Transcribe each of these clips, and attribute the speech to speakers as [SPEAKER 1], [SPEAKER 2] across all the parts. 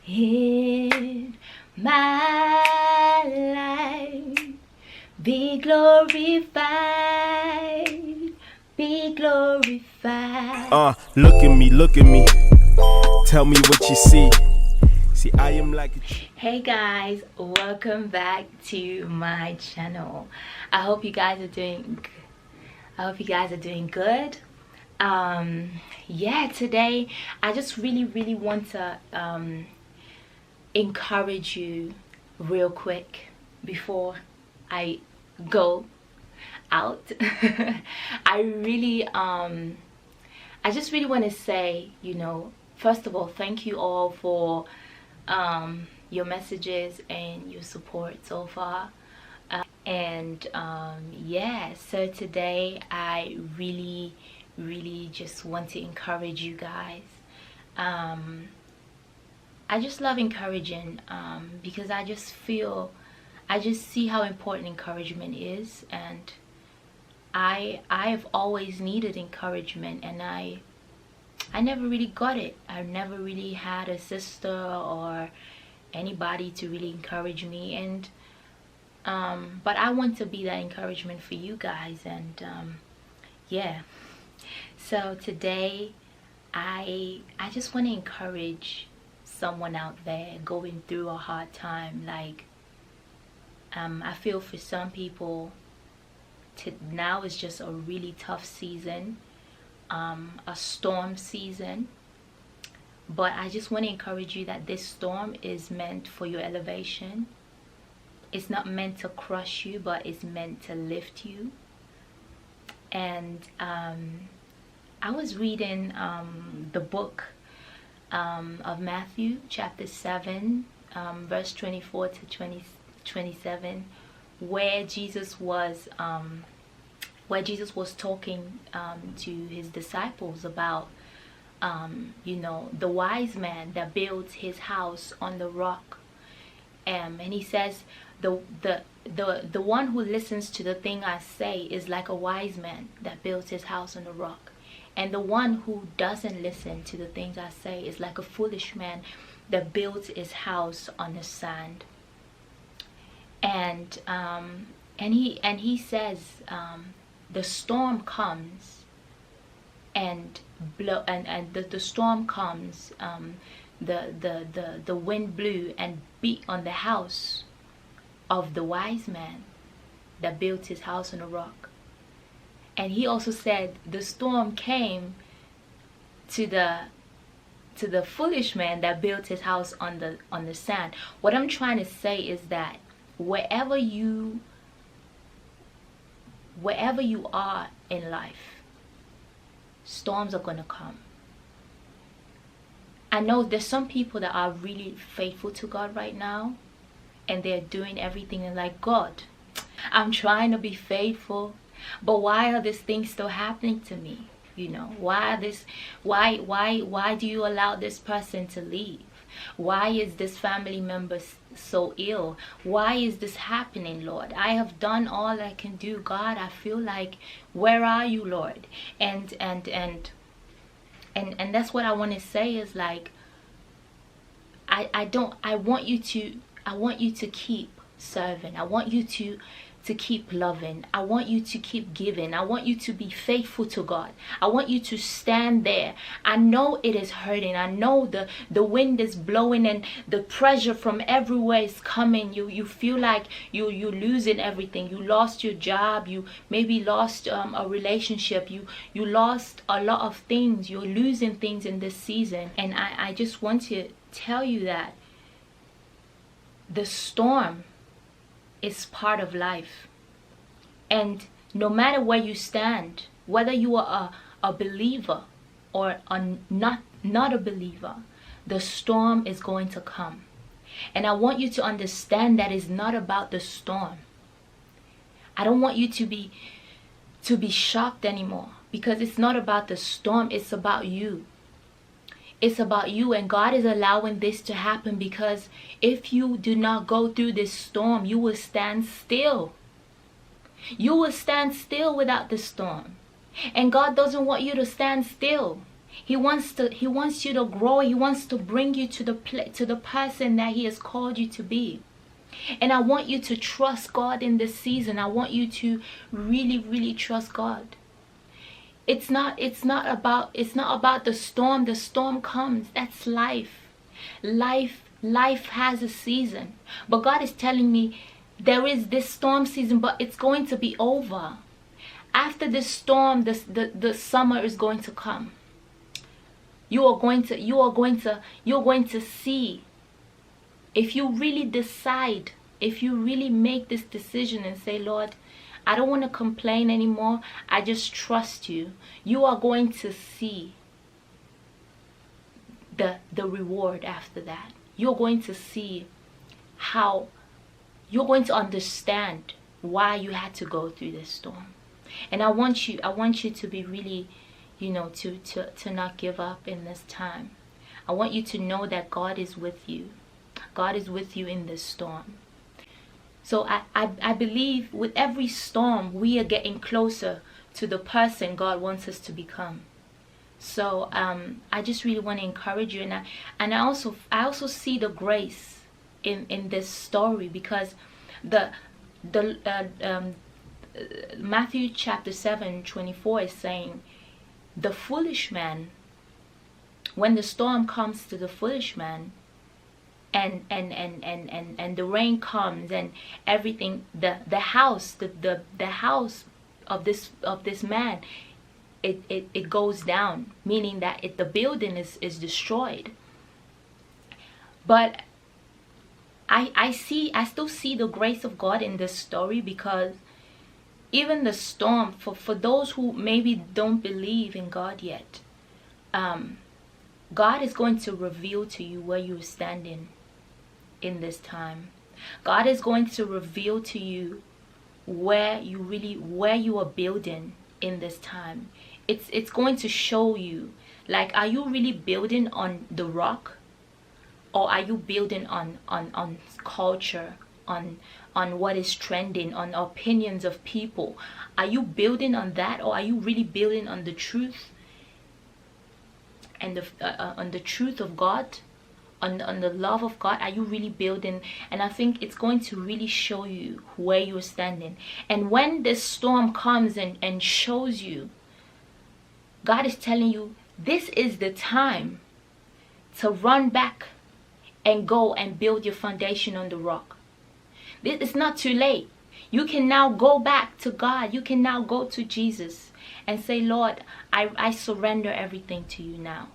[SPEAKER 1] in my life. Be glorified, be glorified.
[SPEAKER 2] Look at me. Tell me what you see. See, I am like a...
[SPEAKER 1] Hey guys, welcome back to my channel. I hope you guys are doing good. Yeah, today I just really want to encourage you real quick before I go out. I just really want to say, first of all, thank you all for your messages and your support so far. Yeah, so today I really just want to encourage you guys. I just love encouraging because I just see how important encouragement is, and I've always needed encouragement, and I never really got it. I never really had a sister or anybody to really encourage me, and but I want to be that encouragement for you guys. And yeah, so today I just want to encourage someone out there going through a hard time. Like I feel for some people now is just a really tough season, a storm season, but I just want to encourage you that this storm is meant for your elevation. It's not meant to crush you, but it's meant to lift you. And I was reading the book of Matthew chapter 7, verse 24 to 27, where Jesus was talking to his disciples about the wise man that builds his house on the rock. And he says the one who listens to the thing I say is like a wise man that builds his house on the rock. And the one who doesn't listen to the things I say is like a foolish man that builds his house on the sand. And he says the storm comes and blow, and the storm comes, the wind blew and beat on the house of the wise man that built his house on a rock. And he also said the storm came to the foolish man that built his house on the sand. What I'm trying to say is that wherever you are in life, storms are gonna come. I know there's some people that are really faithful to God right now, and they're doing everything and like, God, I'm trying to be faithful, but why are these things still happening to me? Why do you allow this person to leave? Why is this family member so ill? Why is this happening, Lord? I have done all I can do. God, I feel like, where are you, Lord? And that's what I want to say is like, I want you to keep serving. I want you to keep loving. I want you to keep giving. I want you to be faithful to God. I want you to stand there. I know it is hurting. I know the wind is blowing and the pressure from everywhere is coming. You feel like you're losing everything. You lost your job. You maybe lost a relationship. You lost a lot of things. You're losing things in this season. And I just want to tell you that the storm is part of life. And no matter where you stand, whether you are a believer or not a believer, the storm is going to come. And I want you to understand that it's not about the storm. I don't want you to be shocked anymore, because it's not about the storm, it's about you. It's about you, and God is allowing this to happen because if you do not go through this storm, you will stand still. You will stand still without the storm. And God doesn't want you to stand still. He wants you to grow. He wants to bring you to the person that he has called you to be. And I want you to trust God in this season. I want you to really, really trust God. It's not about the storm. The storm comes. That's life. Life has a season. But God is telling me there is this storm season, but it's going to be over. After this storm, the summer is going to come. You're going to see, if you really decide, if you really make this decision and say, Lord, I don't want to complain anymore. I just trust you. You are going to see the reward after that. You're going to see how, you're going to understand why you had to go through this storm. And I want you to be really, to not give up in this time. I want you to know that God is with you. God is with you in this storm. So I believe with every storm, we are getting closer to the person God wants us to become. So I just really want to encourage you, and I also see the grace in this story, because the Matthew chapter 7:24 is saying, the foolish man, when the storm comes to the foolish man, and the rain comes and everything, the house of this man, it goes down, meaning that the building is destroyed. But I still see the grace of God in this story, because even the storm, for those who maybe don't believe in God yet, God is going to reveal to you where you're standing in this time. God is going to reveal to you where you are building in this time. It's going to show you, like, are you really building on the rock, or are you building on culture, on what is trending, on opinions of people? Are you building on that, or are you really building on the truth and on the truth of God, on the love of God? Are you really building? And I think it's going to really show you where you're standing. And when this storm comes and shows you, God is telling you, this is the time to run back and go and build your foundation on the rock. It's not too late. You can now go back to God. You can now go to Jesus and say, Lord, I surrender everything to you now.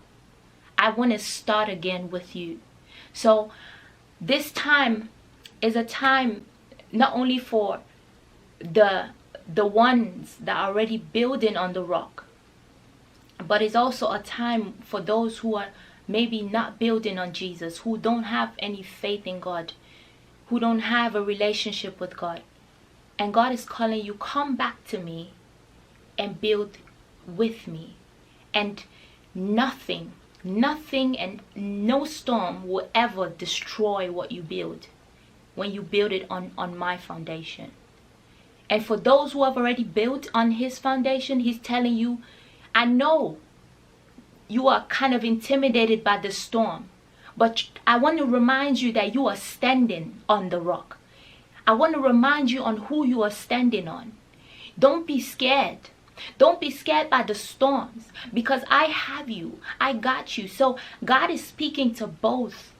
[SPEAKER 1] I want to start again with you. So this time is a time not only for the ones that are already building on the rock, but it's also a time for those who are maybe not building on Jesus, who don't have any faith in God, who don't have a relationship with God. And God is calling you, come back to me and build with me. And nothing and no storm will ever destroy what you build when you build it on my foundation. And for those who have already built on his foundation, he's telling you, I know you are kind of intimidated by the storm, but I want to remind you that you are standing on the rock. I want to remind you on who you are standing on. Don't be scared. Don't be scared by the storms, because I have you. I got you. So God is speaking to both.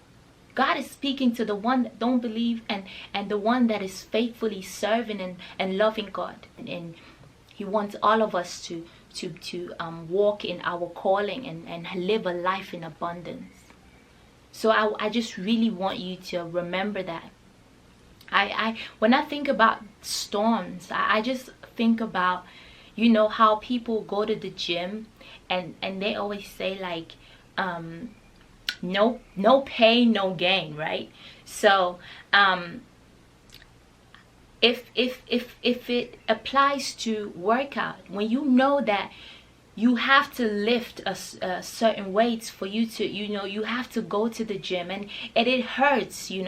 [SPEAKER 1] God is speaking to the one that don't believe and the one that is faithfully serving and loving God. And he wants all of us to walk in our calling and live a life in abundance. So I just really want you to remember that. When I think about storms, I just think about, how people go to the gym and they always say, like, no pain, no gain, right? So if it applies to workout, when you know that you have to lift certain weights for you to, you have to go to the gym, and it hurts, you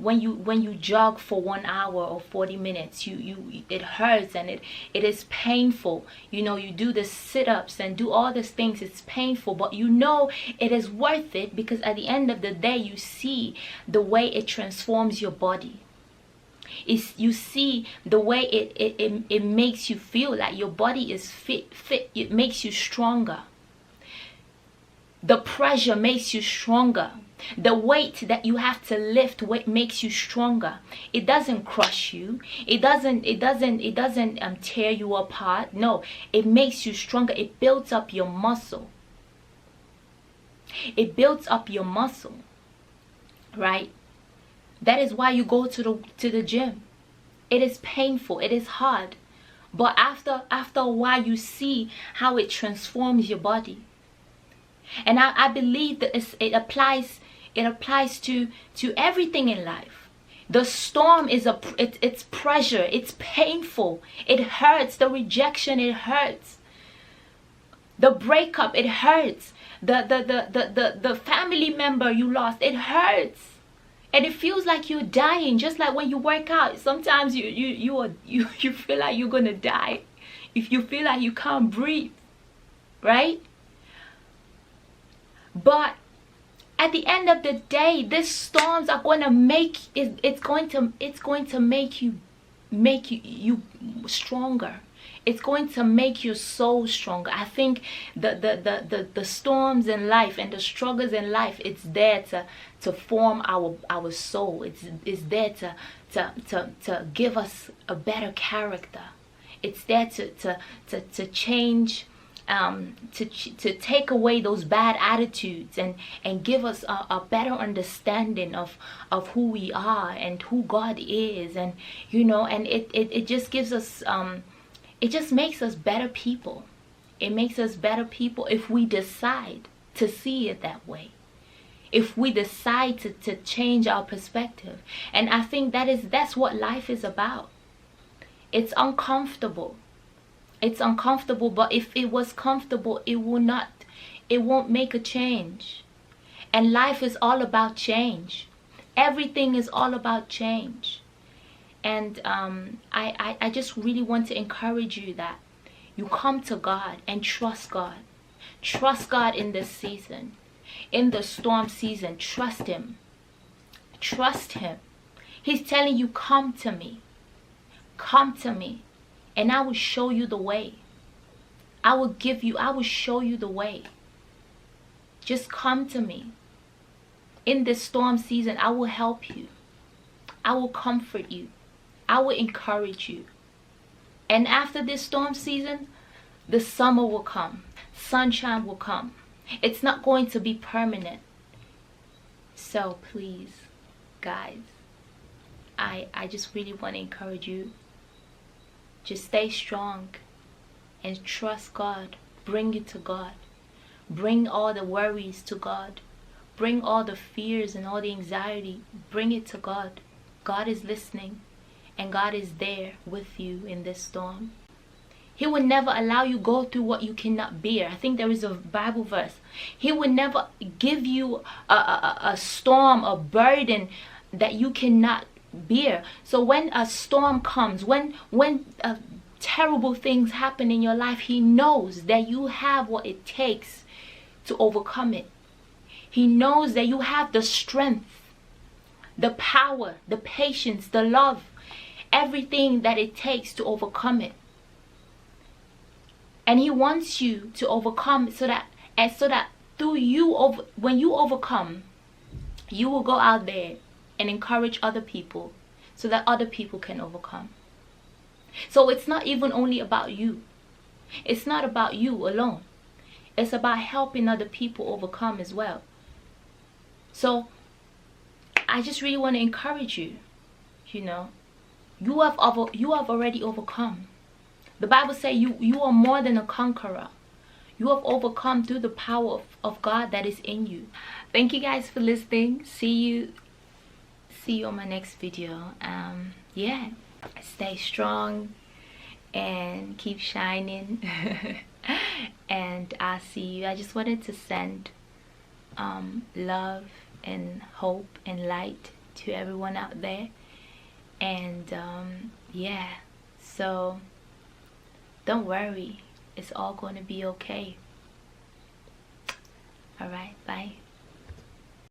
[SPEAKER 1] when you jog for 1 hour or 40 minutes, it hurts, and it is painful. You do the sit-ups and do all these things, it's painful, but it is worth it, because at the end of the day you see the way it transforms your body. You see the way it makes you feel like your body is fit. It makes you stronger. The pressure makes you stronger. The weight that you have to lift makes you stronger. It doesn't crush you. It doesn't tear you apart. No, it makes you stronger. It builds up your muscle. It builds up your muscle, right? That is why you go to the gym. It is painful. It is hard. But after a while, you see how it transforms your body. And I believe that it applies to everything in life. The storm is it's pressure. It's painful. It hurts. The rejection, it hurts. The breakup, it hurts. The family member you lost, it hurts. And it feels like you're dying, just like when you work out. Sometimes you feel like you're gonna die. If you feel like you can't breathe, right? But at the end of the day, these storms are going to it's going to make you stronger. It's going to make your soul stronger. I think the storms in life and the struggles in life, it's there to form our soul. It's there to give us a better character. It's there to change, to take away those bad attitudes and give us a better understanding of who we are and who God is, and and it just gives us it just makes us better people. It makes us better people if we decide to see it that way. If we decide to change our perspective. And I think that's what life is about. It's uncomfortable. It's uncomfortable, but if it was comfortable, it won't make a change. And life is all about change. Everything is all about change. And I just really want to encourage you that you come to God and trust God. Trust God in this season. In the storm season, trust Him. Trust Him. He's telling you, come to me. Come to me. And I will show you the way. I will show you the way. Just come to me. In this storm season, I will help you. I will comfort you. I will encourage you. And after this storm season, the summer will come. Sunshine will come. It's not going to be permanent. So please, guys, I just really want to encourage you. Just stay strong and trust God. Bring it to God. Bring all the worries to God. Bring all the fears and all the anxiety. Bring it to God. God is listening. And God is there with you in this storm. He will never allow you go through what you cannot bear. I think there is a Bible verse. He will never give you a storm, a burden that you cannot bear. So when a storm comes, when terrible things happen in your life, He knows that you have what it takes to overcome it. He knows that you have the strength, the power, the patience, the love, everything that it takes to overcome it. And He wants you to overcome so that through you, when you overcome, you will go out there and encourage other people so that other people can overcome. So it's not even only about you. It's not about you alone. It's about helping other people overcome as well. So I just really want to encourage you. You have already overcome. The Bible says you are more than a conqueror. You have overcome through the power of God that is in you. Thank you guys for listening. See you on my next video. Yeah, stay strong and keep shining. And I'll see you. I just wanted to send love and hope and light to everyone out there. And yeah, so don't worry, it's all going to be okay. All right, bye.